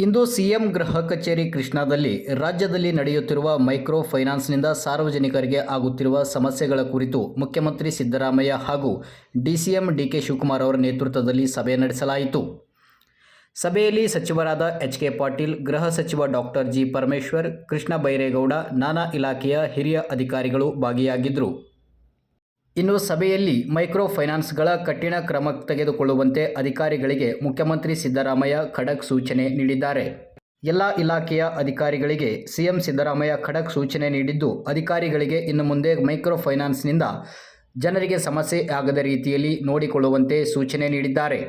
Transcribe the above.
ಇಂದು CM ಗೃಹ ಕಚೇರಿ ಕೃಷ್ಣಾದಲ್ಲಿ ರಾಜ್ಯದಲ್ಲಿ ನಡೆಯುತ್ತಿರುವ ಮೈಕ್ರೋ ಫೈನಾನ್ಸ್ನಿಂದ ಸಾರ್ವಜನಿಕರಿಗೆ ಆಗುತ್ತಿರುವ ಸಮಸ್ಯೆಗಳ ಕುರಿತು ಮುಖ್ಯಮಂತ್ರಿ ಸಿದ್ದರಾಮಯ್ಯ ಹಾಗೂ ಡಿಸಿಎಂ ಡಿಕೆ ಶಿವಕುಮಾರ್ ಅವರ ನೇತೃತ್ವದಲ್ಲಿ ಸಭೆ ನಡೆಸಲಾಯಿತು. ಸಭೆಯಲ್ಲಿ ಸಚಿವರಾದ ಎಚ್ ಕೆ ಪಾಟೀಲ್, ಗೃಹ ಸಚಿವ ಡಾಕ್ಟರ್ ಜಿ ಪರಮೇಶ್ವರ್, ಕೃಷ್ಣ ಬೈರೇಗೌಡ, ನಾನಾ ಇಲಾಖೆಯ ಹಿರಿಯ ಅಧಿಕಾರಿಗಳು ಭಾಗಿಯಾಗಿದ್ದರು. ಇನ್ನು ಸಭೆಯಲ್ಲಿ ಮೈಕ್ರೋ ಫೈನಾನ್ಸ್ಗಳ ಕಠಿಣ ಕ್ರಮ ತೆಗೆದುಕೊಳ್ಳುವಂತೆ ಅಧಿಕಾರಿಗಳಿಗೆ ಮುಖ್ಯಮಂತ್ರಿ ಸಿದ್ದರಾಮಯ್ಯ ಖಡಕ್ ಸೂಚನೆ ನೀಡಿದ್ದಾರೆ. ಎಲ್ಲ ಇಲಾಖೆಯ ಅಧಿಕಾರಿಗಳಿಗೆ ಸಿಎಂ ಸಿದ್ದರಾಮಯ್ಯ ಖಡಕ್ ಸೂಚನೆ ನೀಡಿದ್ದು, ಅಧಿಕಾರಿಗಳಿಗೆ ಇನ್ನು ಮುಂದೆ ಮೈಕ್ರೋ ಫೈನಾನ್ಸ್ನಿಂದ ಜನರಿಗೆ ಸಮಸ್ಯೆ ಆಗದ ರೀತಿಯಲ್ಲಿ ನೋಡಿಕೊಳ್ಳುವಂತೆ ಸೂಚನೆ ನೀಡಿದ್ದಾರೆ.